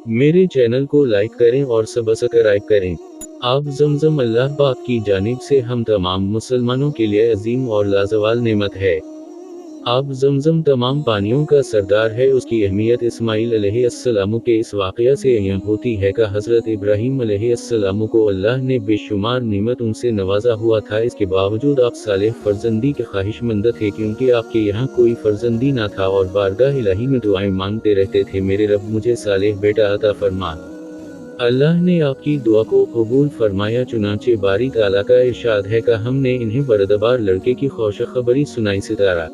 मेरे चैनल को लाइक करें और सब्सक्राइब करें। आब ज़मज़म अल्लाह पाक की जानिब से हम तमाम मुसलमानों के लिए अजीम और लाजवाल नेमत है। आब ज़मज़म तमाम पानियों का सरदार है। उसकी अहमियत इस्माइल अलैहिस्सलाम के इस वाक़या से यह होती है कि हज़रत इब्राहीम अलैहिस्सलाम को अल्लाह ने बेशुमार नेमत उनसे नवाजा हुआ था। इसके बावजूद आप सालेह फर्जंदी के ख्वाहिशमंद थे, क्योंकि आपके यहाँ कोई फर्जंदी ना था और बारगाह इलाही में दुआएं मांगते रहते थे, मेरे रब मुझे सालेह बेटा अता फरमा। अल्लाह ने आपकी दुआ को कबूल फरमाया। चुनांचे बारी ताला का इरशाद है कि हमने इन्हें बरदबार लड़के की खुशखबरी सुनाई। सितारा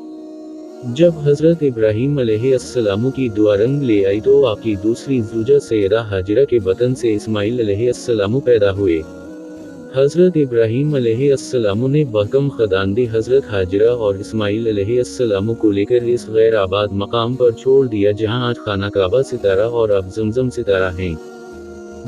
जब हज़रत इब्राहीम अलैहिस्सलाम की दुआ रंग ले आई तो आपकी दूसरी ज़ूजा सैयदा हाजिरा के बतन से इस्माइल अलैहिस्सलाम पैदा हुए। हज़रत इब्राहीम अलैहिस्सलाम ने बहकम ख़दांदी हज़रत हाजिरा और इस्माइल अलैहिस्सलाम को लेकर इस गैर आबाद मकाम पर छोड़ दिया जहां आज खाना काबा सितारा और अब ज़मज़म सितारा हैं।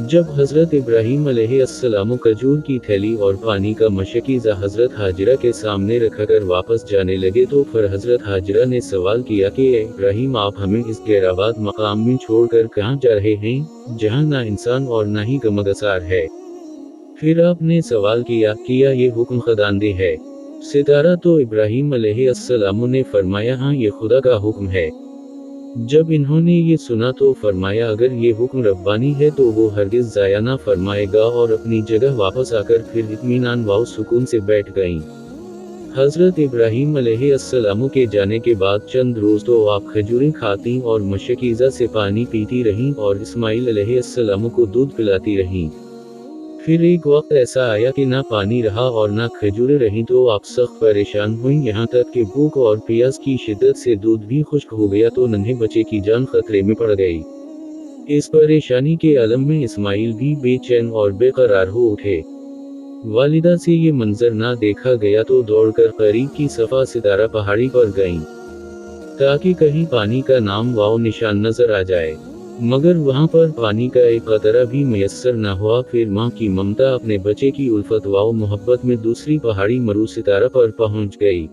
जब हज़रत इब्राहीम अलैहिस्सलाम खजूर की थैली और पानी का मशकीज़ा हज़रत हाजिरा के सामने रखकर वापस जाने लगे तो फिर हज़रत हाजिरा ने सवाल किया कि ए इब्राहीम, आप हमें इस गैराबाद मकाम में छोड़कर कहाँ जा रहे हैं, जहाँ ना इंसान और ना ही गमगसार है। फिर आपने सवाल किया ये हुक्म खुदांदी है? सितारा तो इब्राहीम अलैहिस्सलाम ने फरमाया, हाँ, ये खुदा का हुक्म है। जब इन्होंने ये सुना तो फरमाया, अगर ये हुक्म रब्बानी है तो वो हरगिज़ ज़ाया ना फरमाएगा, और अपनी जगह वापस आकर फिर इत्मीनान व सुकून से बैठ गईं। हज़रत इब्राहीम अलैहिस्सलाम के जाने के बाद चंद रोज़ तो आप खजूरें खाती और मशकीज़ा से पानी पीती रहीं और इस्माइल अलैहिस्सलाम को दूध पिलाती रहीं। फिर एक वक्त ऐसा आया कि ना पानी रहा और ना खजूरें रहीं तो आप सख्त परेशान हुईं, यहाँ तक कि भूख और प्यास की शिद्दत से दूध भी खुश्क हो गया तो नन्हे बच्चे की जान खतरे में पड़ गई। इस परेशानी के आलम में इस्माइल भी बेचैन और बेकरार हो उठे। वालिदा से ये मंजर ना देखा गया तो दौड़कर करीब की सफ़ा सितारा पहाड़ी पर गईं, ताकि कहीं पानी का नाम वाव निशान नजर आ जाए, मगर वहां पर पानी का एक कतरा भी मैसर न हुआ। फिर माँ की ममता अपने बच्चे की उल्फत व मोहब्बत में दूसरी पहाड़ी मरू सितारा पर पहुंच गई,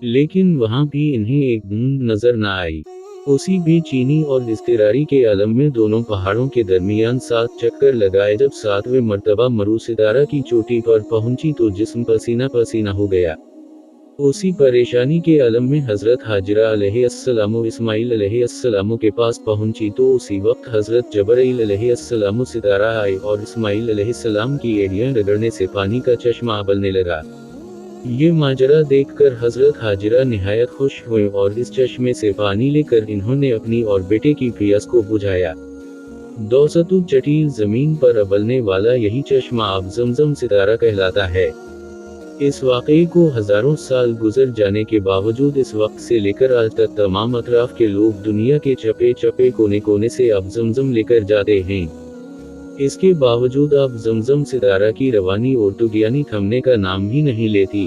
लेकिन वहां भी इन्हें एक बूंद नजर न आई। उसी बेचैनी और इज़्तिरारी के आलम में दोनों पहाड़ों के दरमियान 7 चक्कर लगाए। जब 7वें मर्तबा मरू सितारा की चोटी पर पहुंची तो जिस्म पसीना पसीना हो गया। उसी परेशानी के आलम में हज़रत हाजिरा अलैहिस्सलाम इस्माइल अलैहिस्सलाम के पास पहुंची तो उसी वक्त हज़रत जबराइल अलैहिस्सलाम सितारा आए और इस्माइल अलैहिस्सलाम की एड़ियां रगड़ने से पानी का चश्मा उबलने लगा। ये माजरा देखकर हज़रत हाजिरा निहायत खुश हुए और इस चश्मे से पानी लेकर इन्होंने अपनी और बेटे की प्यास को बुझाया। दौसतु जटील ज़मीन पर उबलने वाला यही चश्मा अब ज़मज़म सितारा कहलाता है। इस वाक़ये को हज़ारों साल गुजर जाने के बावजूद इस वक्त से लेकर आज तक तमाम अतराफ के लोग दुनिया के चपे चपे कोने कोने से अब ज़मज़म लेकर जाते हैं। इसके बावजूद अब ज़मज़म सितारा की रवानी और तुग़यानी थमने का नाम ही नहीं लेती।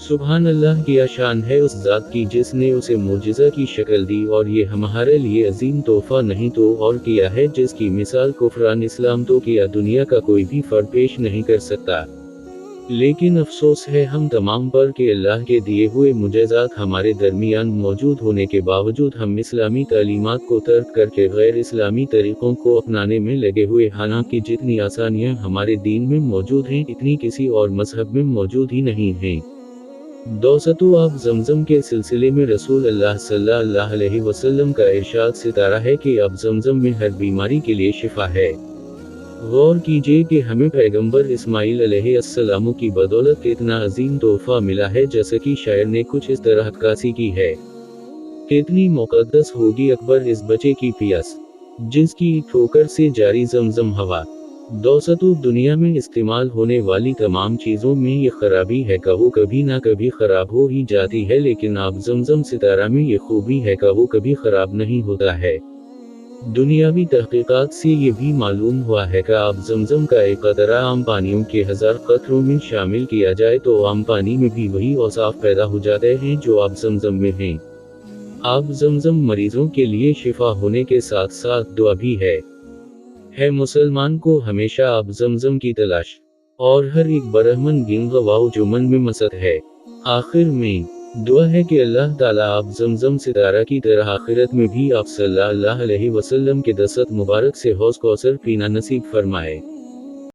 सुभान अल्लाह, की शान है उस ज़ात की जिसने उसे मोजिज़ा की शक्ल दी और ये हमारे लिए अजीम तोहफ़ा नहीं तो और किया है, जिसकी मिसाल कुफ़रान इस्लाम तो किया दुनिया का कोई भी फ़र्द पेश नहीं कर सकता। लेकिन अफसोस है हम तमाम पर कि अल्लाह के दिए हुए मुजज़ात हमारे दरमियान मौजूद होने के बावजूद हम इस्लामी तालीमात को तर्क करके गैर इस्लामी तरीक़ों को अपनाने में लगे हुए। हालांकि जितनी आसानियाँ हमारे दीन में मौजूद हैं इतनी किसी और मज़हब में मौजूद ही नहीं हैं। दौसतु आप ज़मज़म के सिलसिले में रसूल अल्लाह सल्लल्लाहु अलैहि वसल्लम का इरशाद सितारा है कि अब ज़मज़म में हर बीमारी के लिए शिफा है। गौर कीजिए कि हमें पैगंबर इस्माइल अलैहिस्सलाम की बदौलत इतना अजीम तोहफ़ा मिला है, जैसे कि शायर ने कुछ इस तरह अक्कासी की है। कितनी मुक़द्दस होगी अकबर इस बच्चे की प्यास, जिसकी ठोकर से जारी ज़मज़म हवा। दौसतु दुनिया में इस्तेमाल होने वाली तमाम चीज़ों में ये खराबी है कि वो कभी ना कभी ख़राब हो ही जाती है, लेकिन आप ज़मज़म सितारा में ये खूबी है कि वो कभी ख़राब नहीं होता है। दुनियावी तहक़ीक़ात से ये भी मालूम हुआ है कि आब ज़मज़म का एक कतरा आम पानियों के 1000 कतरों में शामिल किया जाए तो आम पानी में भी वही औसाफ पैदा हो जाते हैं जो आब ज़मज़म में हैं। आब ज़मज़म मरीज़ों के लिए शिफा होने के साथ साथ दुआ भी है मुसलमान को हमेशा आब ज़मज़म की तलाश और हर एक बरहमन गिंग वाव जो मन में मसद है। आखिर में دعا ہے کہ اللہ تعالیٰ آپ زمزم ستارہ کی طرح آخرت میں بھی آپ صلی اللہ علیہ وسلم کے دست مبارک سے حوض کوثر پینا نصیب فرمائے۔